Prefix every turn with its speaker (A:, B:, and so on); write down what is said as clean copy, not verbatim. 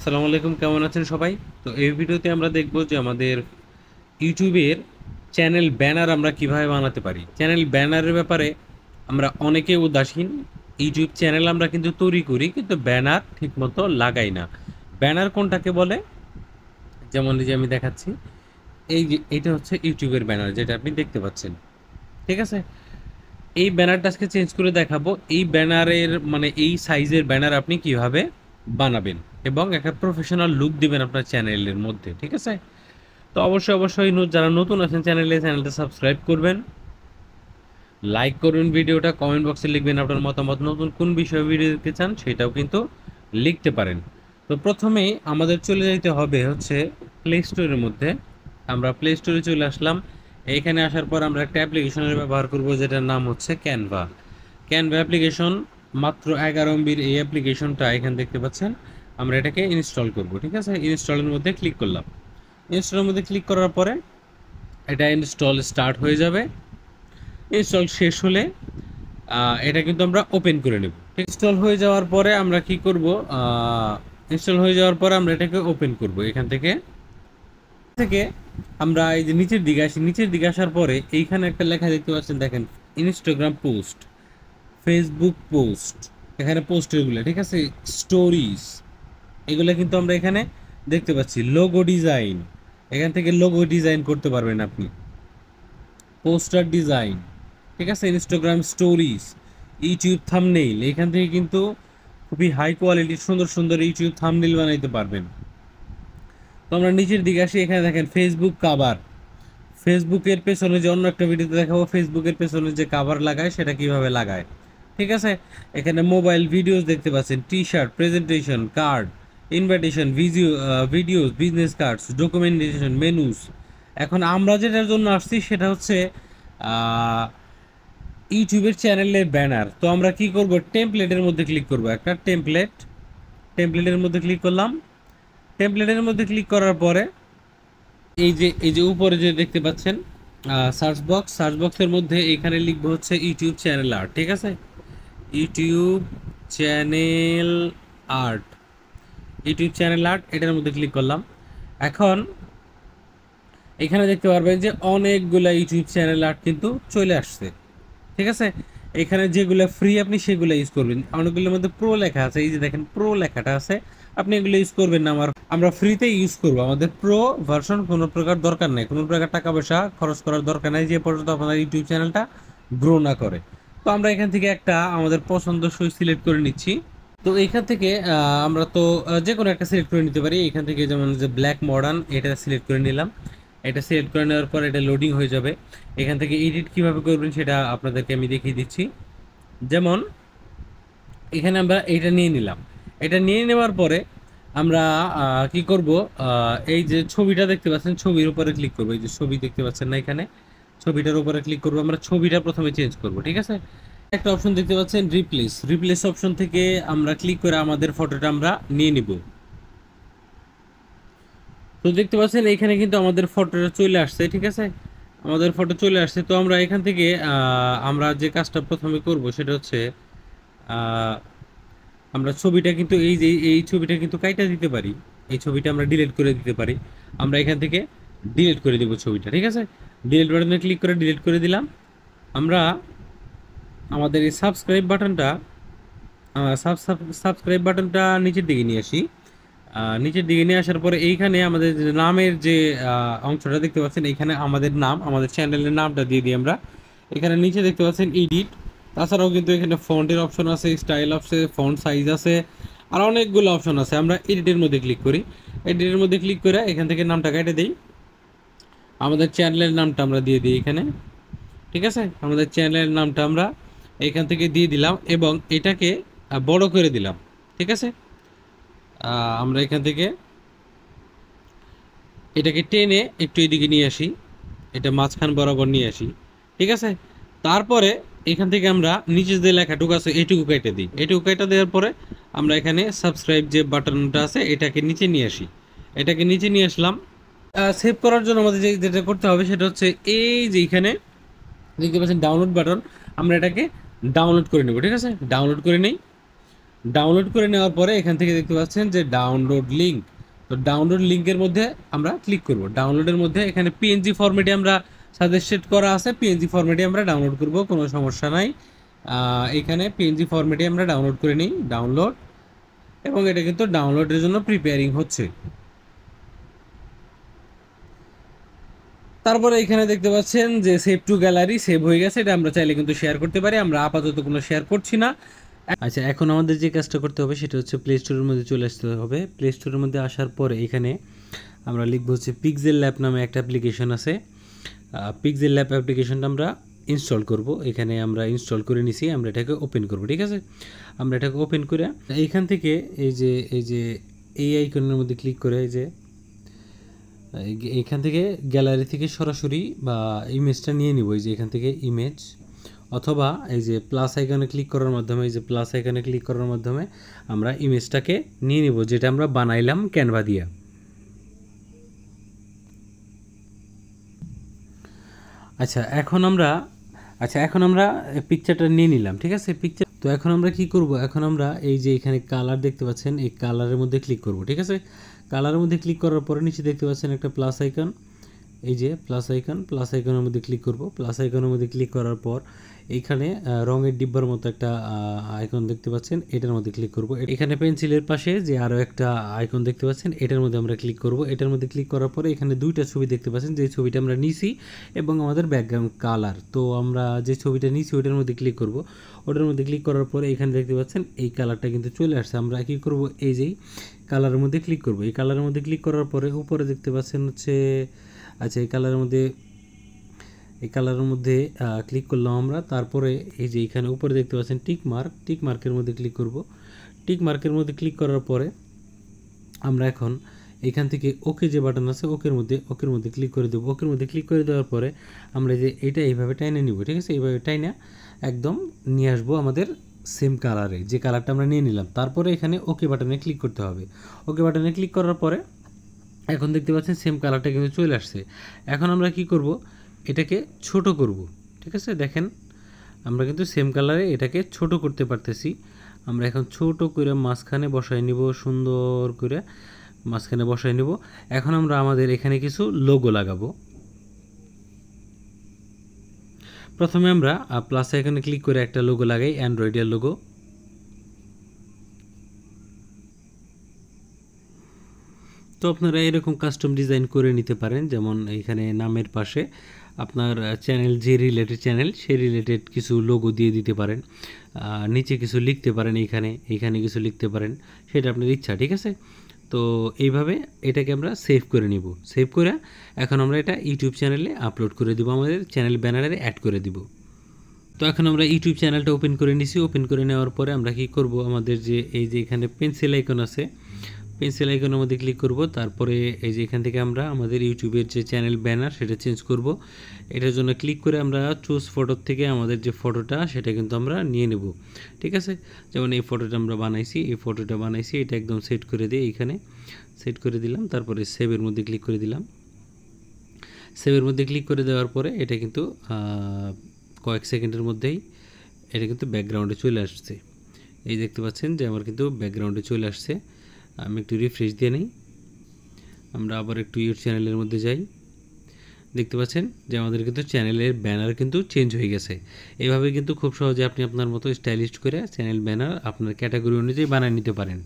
A: আসসালামু আলাইকুম, কেমন আছেন সবাই? তো এই ভিডিওতে আমরা দেখব যে আমাদের ইউটিউবের চ্যানেল ব্যানার আমরা কিভাবে বানাতে পারি। চ্যানেল ব্যানারের ব্যাপারে আমরা অনেকে উদাসীন। ইউটিউব চ্যানেল আমরা কিন্তু তৈরি করি, কিন্তু ব্যানার ঠিকমতো লাগাই না। ব্যানার কোনটাকে বলে? যেমন এই যে আমি দেখাচ্ছি, এই যে এটা হচ্ছে ইউটিউবের ব্যানার, যেটা আপনি দেখতে পাচ্ছেন। ঠিক আছে, এই ব্যানারটা আজকে চেঞ্জ করে দেখাবো। এই ব্যানারের মানে এই সাইজের ব্যানার আপনি কিভাবে বানাবেন এবং একটা প্রফেশনাল লুক দিবেন আপনার চ্যানেলের মধ্যে। ঠিক আছে, তো অবশ্যই যারা নতুন আছেন চ্যানেলটা সাবস্ক্রাইব করবেন, লাইক করবেন ভিডিওটা, কমেন্ট বক্সে লিখবেন আপনার মতামত, নতুন কোন বিষয়ে ভিডিও দেখতে চান সেটাও কিন্তু লিখতে পারেন। তো প্রথমেই আমাদের চলে যেতে হবে হচ্ছে প্লে স্টোরের মধ্যে। আমরা প্লে স্টোরে চলে আসলাম। এইখানে আসার পর আমরা একটা অ্যাপ্লিকেশনের ব্যবহার করব, যেটার নাম হচ্ছে ক্যানভা। ক্যানভা অ্যাপ্লিকেশন মাত্র 11 MB এই অ্যাপ্লিকেশনটা এখানে দেখতে পাচ্ছেন। আমরা এটাকে ইনস্টল করব। ঠিক আছে, ইনস্টলের মধ্যে ক্লিক করলাম। ইনস্টলের মধ্যে ক্লিক করার পরে এটা ইনস্টল স্টার্ট হয়ে যাবে। ইনস্টল শেষ হলে এটা কিন্তু আমরা ওপেন করে নেব। ইনস্টল হয়ে যাওয়ার পরে আমরা কি করব, ইনস্টল হয়ে যাওয়ার পরে আমরা এটাকে ওপেন করব। এখান থেকে আমরা এই যে নিচের দিকে আসি। নিচের দিকে আসার পরে এইখানে একটা লেখা দেখতে পাচ্ছেন, দেখেন, ইনস্টাগ্রাম পোস্ট, ফেসবুক পোস্ট, এখানে পোস্টেরগুলো, ঠিক আছে, স্টোরিজ, এগুলো কিন্তু আমরা এখানে দেখতে পাচ্ছি। লোগো ডিজাইন, এখান থেকে লোগো ডিজাইন করতে পারবেন আপনি, পোস্টার ডিজাইন, ঠিক আছে, ইনস্টাগ্রাম স্টোরিজ, ইউটিউব থাম্বনেইল, এখান থেকে কিন্তু খুবই হাই কোয়ালিটির সুন্দর সুন্দর ইউটিউব থাম্বনেইল বানাইতে পারবেন। তো আমরা নিচের দিকে আসি, এখানে দেখেন ফেসবুক কাভার। ফেসবুকের পেছনে যে অন্য একটা ভিডিওতে দেখাবো ফেসবুকের পেছনে যে কাভার লাগায় সেটা কিভাবে লাগায়। ঠিক আছে, এখানে মোবাইল ভিডিওস দেখতে পাচ্ছেন, T shirt, presentation card, invitation videos, business cards, documentation, menus. এখন আমরা যেটার জন্য আসছি সেটা হচ্ছে ইউটিউবের চ্যানেলের ব্যানার। তো আমরা কি করব, টেমপ্লেটের মধ্যে ক্লিক করব। একটা টেমপ্লেটের মধ্যে ক্লিক করলাম। টেমপ্লেটের মধ্যে ক্লিক করার পরে এই যে উপরে যে দেখতে পাচ্ছেন সার্চ বক্সের মধ্যে এখানে লিখবো হচ্ছে ইউটিউব চ্যানেল আর্ট। ঠিক আছে, YouTube channel art, YouTube channel art, এটার মধ্যে ক্লিক করলাম। এখন এখানে দেখতে পারবেন যে অনেকগুলা ইউটিউব চ্যানেল আর্ট কিন্তু চলে আসছে। ঠিক আছে, এখানে যেগুলো ফ্রি আপনি সেগুলো ইউজ করবেন। অনেকগুলোর মধ্যে প্রো লেখা আছে, এই যে দেখেন প্রো লেখাটা আছে, আপনি এগুলো ইউজ করবেন না। আমরা ফ্রিতে ইউজ করব। আমাদের প্রো ভার্সন কোনো প্রকার দরকার নেই, কোনো প্রকার টাকা পয়সা খরচ করার দরকার নেই, যে পর্যন্ত আপনার ইউটিউব চ্যানেলটা গ্রো না করে। তো আমরা এখান থেকে একটা আমাদের পছন্দসই সিলেক্ট করে নিচ্ছি। তো এখান থেকে আমরা তো যে কোনো একটা সিলেক্ট করে নিতে পারি। এখান থেকে যেমন যে ব্ল্যাক মডার্ন, এটা সিলেক্ট করে নিলাম। এটা সিলেক্ট করে নেওয়ার পর এটা লোডিং হয়ে যাবে। এখান থেকে এডিট কিভাবে করবেন সেটা আপনাদেরকে আমি দেখিয়ে দিচ্ছি। যেমন এখানে আমরা এটা নিয়ে নিলাম। এটা নিয়ে নেওয়ার পরে আমরা কি করব, এই যে ছবিটা দেখতে পাচ্ছেন, ছবির উপরে ক্লিক করব। এই যে ছবি দেখতে পাচ্ছেন না, এখানে ছবিটার উপরে ক্লিক করব। আমরা ছবিটা প্রথমে চেঞ্জ করব। ঠিক আছে, একটা অপশন দেখতে পাচ্ছেন রিপ্লেস অপশন থেকে আমরা ক্লিক করে আমাদের ফটোটা আমরা নিয়ে নিব। তো দেখতে পাচ্ছেন এখানে কিন্তু আমাদের ফটোটা চলে আসছে। ঠিক আছে, আমাদের ফটো চলে আসছে। তো আমরা এখান থেকে আমরা যে কাজটা প্রথমে করব সেটা হচ্ছে আমরা ছবিটা কিন্তু এই ছবিটা কিন্তু কাইটা দিতে পারি। এই ছবিটা আমরা ডিলিট করে দিতে পারি। আমরা এখান থেকে ডিলিট করে দেব ছবিটা। ঠিক আছে, ডিলিট বাটনে ক্লিক করে ডিলিট করে দিলাম। আমরা আমাদের এই সাবস্ক্রাইব বাটনটা নিচের দিকে নিয়ে আসি। নিচের দিকে নিয়ে আসার পরে এইখানে আমাদের যে নামের যে অংশটা দেখতে পাচ্ছেন, এইখানে আমাদের নাম, আমাদের চ্যানেলের নামটা দিয়ে দিই আমরা। এখানে নিচে দেখতে পাচ্ছেন এডিট, তাছাড়াও কিন্তু এখানে ফন্টের অপশন আছে, স্টাইল আছে, ফন্ট সাইজ আছে, আর অনেকগুলো অপশন আছে। আমরা এডিটের মধ্যে ক্লিক করি। এডিটের মধ্যে ক্লিক করে এখান থেকে নামটা কেটে দিই। আমাদের চ্যানেলের নামটা আমরা দিয়ে দিই এখানে। ঠিক আছে, আমাদের চ্যানেলের নামটা আমরা এখান থেকে দিয়ে দিলাম এবং এটাকে বড় করে দিলাম। ঠিক আছে, আমরা এখান থেকে এটাকে টেনে একটু এদিকে নিয়ে আসি, এটা মাঝখান বরাবর নিয়ে আসি। ঠিক আছে, তারপরে এখান থেকে আমরা নিচে যে লেখাটুকু আছে এটুকু কেটে দিই। এটুকু কেটে দেওয়ার পরে আমরা এখানে সাবস্ক্রাইব যে বাটনটা আছে এটাকে নিচে নিয়ে আসি। এটাকে নিচে নিয়ে আসলাম। সেভ করার জন্য আমাদের যেটা করতে হবে সেটা হচ্ছে এই যে এখানে দেখতে পাচ্ছেন ডাউনলোড বাটন, আমরা এটাকে ডাউনলোড করে নেব। ঠিক আছে, ডাউনলোড করে নেই। ডাউনলোড করে নেওয়ার পরে এখান থেকে দেখতে পাচ্ছেন যে ডাউনলোড লিঙ্ক। তো ডাউনলোড লিঙ্কের মধ্যে আমরা ক্লিক করব। ডাউনলোডের মধ্যে এখানে পিএনজি ফরম্যাটে আমরা সাজেস্টেড করা আছে, পিএনজি ফরম্যাটে আমরা ডাউনলোড করব, কোনো সমস্যা নাই। এখানে পিএনজি ফরম্যাটে আমরা ডাউনলোড করে নিই, ডাউনলোড, এবং এটা কিন্তু ডাউনলোডের জন্য প্রিপেয়ারিং হচ্ছে। তারপরে এখানে দেখতে পাচ্ছেন যে সেভ টু গ্যালারি সেভ হয়ে গেছে। এটা আমরা চাইলে কিন্তু শেয়ার করতে পারি, আমরা আপাতত কোনো শেয়ার করছি না। আচ্ছা, এখন আমাদের যে কাজটা করতে হবে সেটা হচ্ছে প্লে স্টোরের মধ্যে চলে আসতে হবে। প্লে স্টোরের মধ্যে আসার পরে এখানে আমরা লিখবো হচ্ছে পিক্সেল ল্যাব নামে একটা অ্যাপ্লিকেশন আছে। পিক্সেল ল্যাব অ্যাপ্লিকেশনটা আমরা ইনস্টল করব। এখানে আমরা ইনস্টল করে নিছি, আমরা এটাকে ওপেন করব। ঠিক আছে, আমরা এটাকে ওপেন করে এইখান থেকে এই যে এই আইকনের মধ্যে ক্লিক করে এই যে এখান থেকে গ্যালারি থেকে সরাসরি বা ইমেজটা নিয়ে নিব। এই যে এখান থেকে ইমেজ, অথবা এই যে প্লাস আইকনে ক্লিক করার মাধ্যমে, এই যে প্লাস আইকনে ক্লিক করার মাধ্যমে আমরা ইমেজটাকে নিয়ে নিব, যেটা আমরা বানাইলাম ক্যানভা দিয়ে। আচ্ছা এখন আমরা পিকচারটা নিয়ে নিলাম। ঠিক আছে, পিকচার তো এখন আমরা কি করব, এখন আমরা এই যে এখানে কালার দেখতে পাচ্ছেন, এই কালারের মধ্যে ক্লিক করব। ঠিক আছে, কালারের মধ্যে ক্লিক করার পরে নিচে দেখতে পাচ্ছেন একটা প্লাস আইকন, এই যে প্লাস আইকন, প্লাস আইকনের মধ্যে ক্লিক করব। প্লাস আইকনের মধ্যে ক্লিক করার পর এইখানে রঙের ডিব্বার মতো একটা আইকন দেখতে পাচ্ছেন, এটার মধ্যে ক্লিক করব। এখানে পেন্সিলের পাশে যে আরও একটা আইকন দেখতে পাচ্ছেন, এটার মধ্যে আমরা ক্লিক করব। এটার মধ্যে ক্লিক করার পরে এখানে দুইটা ছবি দেখতে পাচ্ছেন, যে ছবিটা আমরা নিছি এবং আমাদের ব্যাকগ্রাউন্ড কালার। তো আমরা যে ছবিটা নিছি ওটার মধ্যে ক্লিক করব। ওটার মধ্যে ক্লিক করার পরে এখানে দেখতে পাচ্ছেন এই কালারটা কিন্তু চলে আসছে। আমরা কি করব, এই যেই কালারের মধ্যে ক্লিক করব। এই কালারের মধ্যে ক্লিক করার পরে উপরে দেখতে পাচ্ছেন হচ্ছে, আচ্ছা এই কালারের মধ্যে ক্লিক করলাম আমরা। তারপরে এই যে এখানে উপরে দেখতে পাচ্ছেন টিক মার্ক, টিক মার্কের মধ্যে ক্লিক করব। টিক মার্কের মধ্যে ক্লিক করার পরে আমরা এখন এখান থেকে ওকে যে বাটন আছে ওকের মধ্যে ক্লিক করে দেবো। ওকের মধ্যে ক্লিক করে দেওয়ার পরে আমরা যে এটা এইভাবে টাইনে নিব। ঠিক আছে, এইভাবে টাইনা একদম নিয়ে আসবো আমাদের সেম কালারে, যে কালারটা আমরা নিয়ে নিলাম। তারপরে এখানে ওকে বাটনে ক্লিক করতে হবে। ওকে বাটনে ক্লিক করার পরে এখন দেখতে পাচ্ছেন সেম কালারটা কিন্তু চলে আসছে। এখন আমরা কি করব, এটাকে ছোট করব। ঠিক আছে, দেখেন আমরা কিন্তু সেম কালারে এটাকে ছোট করতে পারতেছি। আমরা এখন ছোট করে মাঝখানে বসাই নিব, সুন্দর করে মাঝখানে বসাই নিব। এখন আমরা আমাদের এখানে কিছু লোগো লাগাবো। প্রথমে আমরা প্লাস আইকনে ক্লিক করে একটা লোগো লাগাই, অ্যান্ড্রয়েডের লোগো। তো আপনারা এরকম কাস্টম ডিজাইন করে নিতে পারেন, যেমন এইখানে নামের পাশে আপনার চ্যানেল, যে রিলেটেড চ্যানেল সেই রিলেটেড কিছু লোগো দিয়ে দিতে পারেন। নিচে কিছু লিখতে পারেন, এইখানে কিছু লিখতে পারেন, সেটা আপনার ইচ্ছা। ঠিক আছে, তো এইভাবে এটাকে আমরা সেভ করে নিব। সেভ করে এখন আমরা এটা ইউটিউব চ্যানেলে আপলোড করে দিব, আমাদের চ্যানেল ব্যানারে অ্যাড করে দিব। তো এখন আমরা ইউটিউব চ্যানেলটা ওপেন করে নিছি। ওপেন করে নেওয়ার পরে আমরা কি করব, আমাদের যে এই যে এখানে পেন্সিল আইকন আছে, পেন্সিল আইকনের মধ্যে ক্লিক করব। তারপরে এই যে এখান থেকে আমরা আমাদের ইউটিউবের যে চ্যানেল ব্যানার সেটা চেঞ্জ করব। এটার জন্য ক্লিক করে আমরা চুজ ফটোর থেকে আমাদের যে ফটোটা সেটা কিন্তু আমরা নিয়ে নেব। ঠিক আছে, যেমন এই ফটোটা আমরা বানাইছি, এটা একদম সেট করে দিয়ে এইখানে সেট করে দিলাম। তারপরে সেভের মধ্যে ক্লিক করে দিলাম। সেভের মধ্যে ক্লিক করে দেওয়ার পরে এটা কিন্তু কয়েক সেকেন্ডের মধ্যেই এটা কিন্তু ব্যাকগ্রাউন্ডে চলে আসছে। এই দেখতে পাচ্ছেন যে আমার কিন্তু ব্যাকগ্রাউন্ডে চলে আসছে। আমি একটু রিফ্রেশ দিয়ে নিই, আমরা আবার একটু ইউটিউব চ্যানেলের মধ্যে যাই। দেখতে পাচ্ছেন যে আমাদের কিন্তু চ্যানেলের ব্যানার কিন্তু চেঞ্জ হয়ে গেছে। এইভাবে কিন্তু খুব সহজে আপনি আপনার মতো স্টাইলিশ করে চ্যানেল ব্যানার আপনার ক্যাটাগরি অনুযায়ী বানিয়ে নিতে পারেন।